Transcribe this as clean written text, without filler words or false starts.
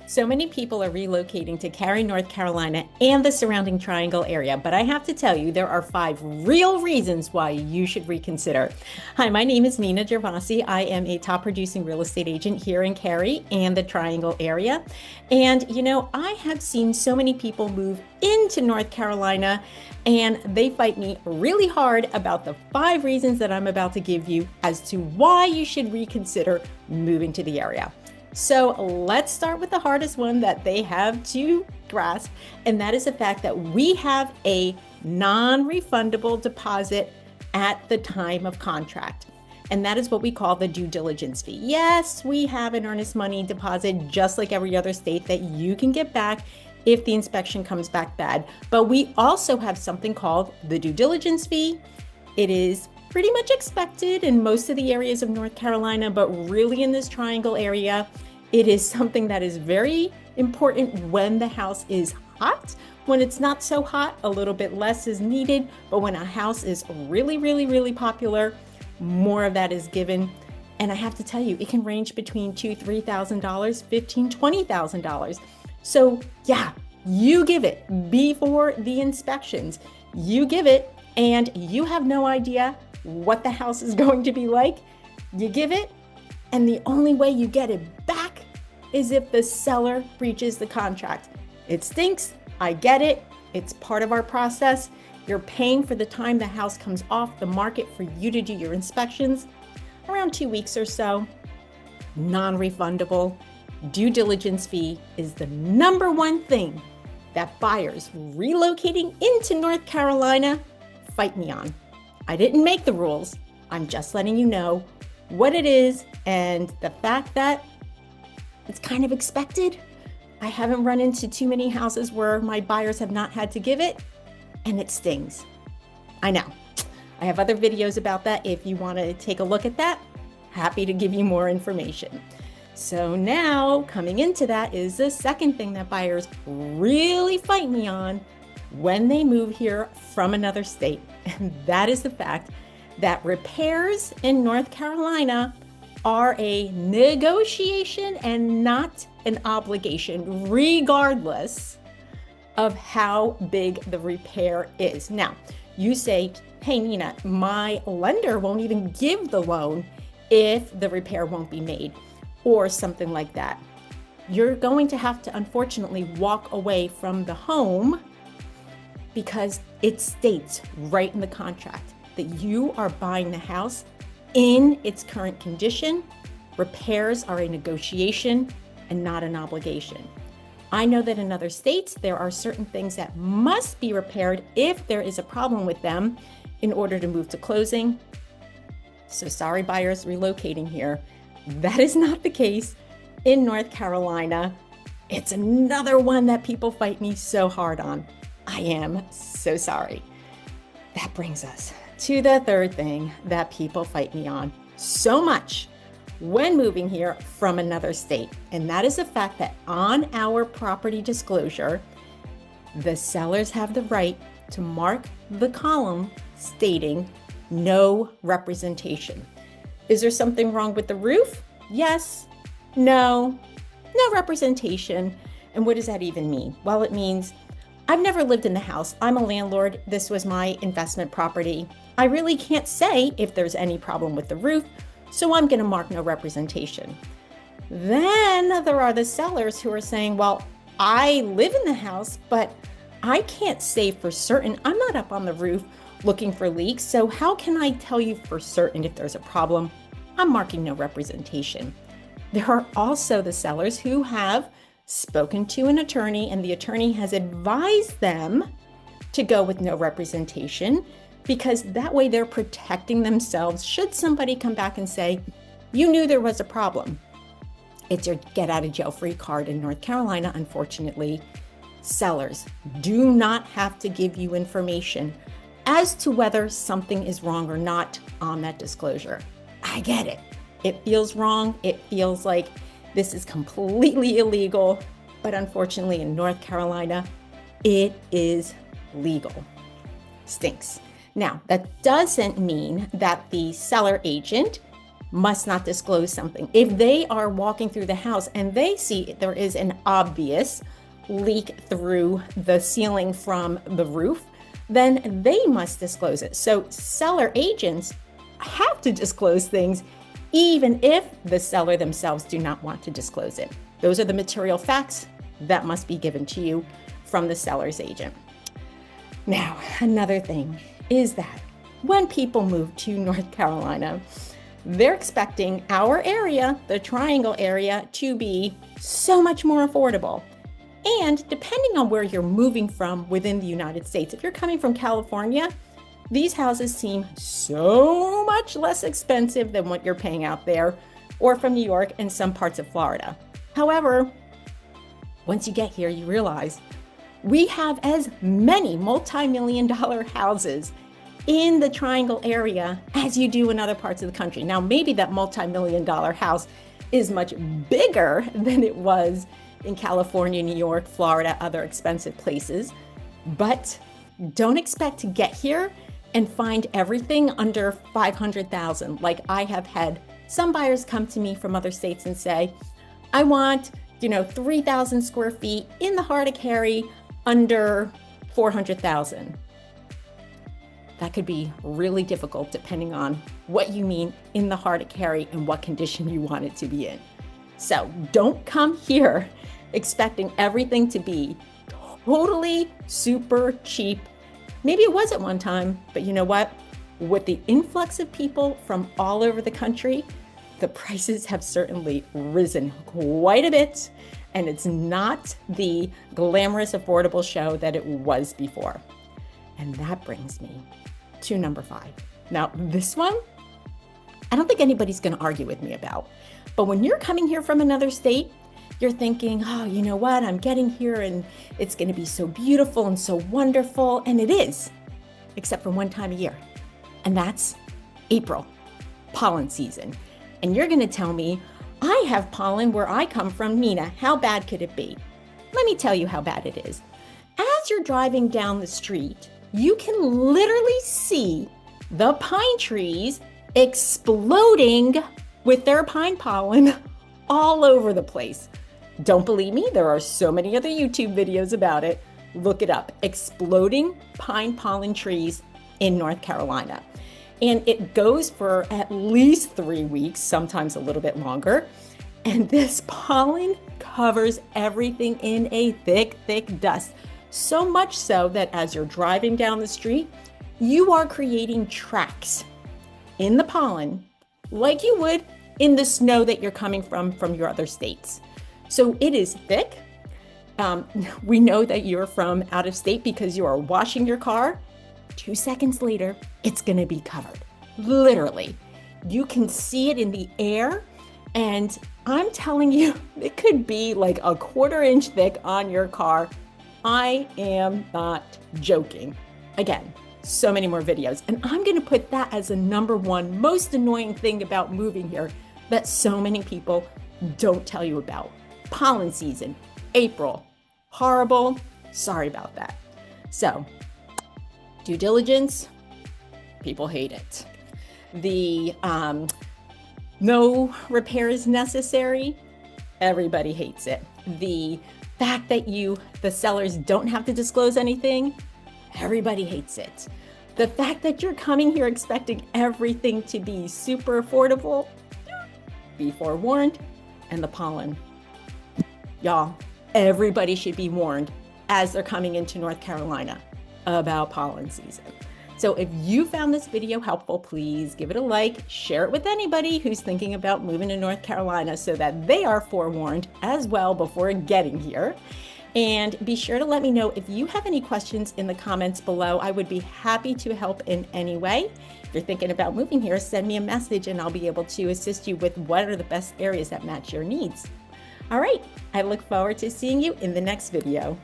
So many people are relocating to Cary, North Carolina and the surrounding Triangle area, but I have to tell you, there are 5 real reasons why you should reconsider. Hi, my name is Nina Gervasi. I am a top producing real estate agent here in Cary and the Triangle area. And I have seen so many people move into North Carolina and they fight me really hard about the 5 reasons that I'm about to give you as to why you should reconsider moving to the area. So let's start with the hardest one that they have to grasp, and that is the fact that we have a non-refundable deposit at the time of contract. And that is what we call the due diligence fee. Yes, we have an earnest money deposit just like every other state that you can get back if the inspection comes back bad. But we also have something called the due diligence fee. It is pretty much expected in most of the areas of North Carolina, but really in this Triangle area, it is something that is very important when the house is hot. When it's not so hot, a little bit less is needed, but when a house is really popular, more of that is given. And I have to tell you, it can range between $2,000, $3,000, $15,000, $20,000. So yeah, you give it before the inspections. You give it and you have no idea what the house is going to be like. You give it, and the only way you get it back is if the seller breaches the contract. It stinks. I get it. It's part of our process. You're paying for the time the house comes off the market for you to do your inspections, around 2 weeks or so. Non-refundable due diligence fee is the #1 thing that buyers relocating into North Carolina fight me on. I didn't make the rules. I'm just letting you know what it is and the fact that it's kind of expected. I haven't run into too many houses where my buyers have not had to give it, and it stings. I know. I have other videos about that. If you want to take a look at that, happy to give you more information. So now coming into that is the second thing that buyers really fight me on when they move here from another state. And that is the fact that repairs in North Carolina are a negotiation and not an obligation, regardless of how big the repair is. Now, you say, hey, Nina, my lender won't even give the loan if the repair won't be made, or something like that. You're going to have to, unfortunately, walk away from the home because it states right in the contract that you are buying the house in its current condition. Repairs are a negotiation and not an obligation. I know that in other states, there are certain things that must be repaired if there is a problem with them in order to move to closing. So sorry, buyers relocating here. That is not the case in North Carolina. It's another one that people fight me so hard on. I am so sorry. That brings us to the third thing that people fight me on so much when moving here from another state. And that is the fact that on our property disclosure, the sellers have the right to mark the column stating no representation. Is there something wrong with the roof? Yes, no representation. And what does that even mean? Well, it means I've never lived in the house. I'm a landlord. This was my investment property. I really can't say if there's any problem with the roof, so I'm going to mark no representation. Then there are the sellers who are saying, well, I live in the house, but I can't say for certain. I'm not up on the roof looking for leaks, so how can I tell you for certain if there's a problem? I'm marking no representation. There are also the sellers who have spoken to an attorney, and the attorney has advised them to go with no representation because that way they're protecting themselves should somebody come back and say, you knew there was a problem. It's your get out of jail free card in North Carolina. Unfortunately, sellers do not have to give you information as to whether something is wrong or not on that disclosure. I get it. It feels wrong. It feels like this is completely illegal, but unfortunately in North Carolina, it is legal. Stinks. Now, that doesn't mean that the seller agent must not disclose something. If they are walking through the house and they see there is an obvious leak through the ceiling from the roof, then they must disclose it. So seller agents have to disclose things even if the seller themselves do not want to disclose it. Those are the material facts that must be given to you from the seller's agent. Now, another thing is that when people move to North Carolina, they're expecting our area, the Triangle area, to be so much more affordable. And depending on where you're moving from within the United States, if you're coming from California, these houses seem so much less expensive than what you're paying out there, or from New York and some parts of Florida. However, once you get here, you realize we have as many multi-million-dollar houses in the Triangle area as you do in other parts of the country. Now, maybe that multi-million-dollar house is much bigger than it was in California, New York, Florida, other expensive places, but don't expect to get here and find everything under $500,000. Like I have had some buyers come to me from other states and say, I want, 3,000 square feet in the heart of Cary under $400,000. That could be really difficult depending on what you mean in the heart of Cary and what condition you want it to be in. So don't come here expecting everything to be totally super cheap. Maybe it was at one time, but you know what? With the influx of people from all over the country, the prices have certainly risen quite a bit, and it's not the glamorous, affordable show that it was before. And that brings me to number 5. Now, this one, I don't think anybody's going to argue with me about. But when you're coming here from another state, you're thinking, oh, you know what? I'm getting here and it's going to be so beautiful and so wonderful. And it is, except for one time a year. And that's April, pollen season. And you're going to tell me, I have pollen where I come from, Nina. How bad could it be? Let me tell you how bad it is. As you're driving down the street, you can literally see the pine trees exploding with their pine pollen all over the place. Don't believe me? There are so many other YouTube videos about it. Look it up. Exploding pine pollen trees in North Carolina. And it goes for at least 3 weeks, sometimes a little bit longer. And this pollen covers everything in a thick, thick dust. So much so that as you're driving down the street, you are creating tracks in the pollen like you would in the snow that you're coming from your other states. So it is thick. We know that you're from out of state because you are washing your car. 2 seconds later, it's going to be covered. Literally. You can see it in the air. And I'm telling you, it could be like a 1/4 inch thick on your car. I am not joking. Again, so many more videos. And I'm going to put that as a number 1 most annoying thing about moving here that so many people don't tell you about. Pollen season, April, horrible. Sorry about that. So, due diligence, people hate it. The no repairs necessary, everybody hates it. The fact that the sellers don't have to disclose anything, everybody hates it. The fact that you're coming here expecting everything to be super affordable, be forewarned. And the pollen. Y'all, everybody should be warned as they're coming into North Carolina about pollen season. So if you found this video helpful, please give it a like, share it with anybody who's thinking about moving to North Carolina so that they are forewarned as well before getting here. And be sure to let me know if you have any questions in the comments below. I would be happy to help in any way. If you're thinking about moving here, send me a message and I'll be able to assist you with what are the best areas that match your needs. All right, I look forward to seeing you in the next video.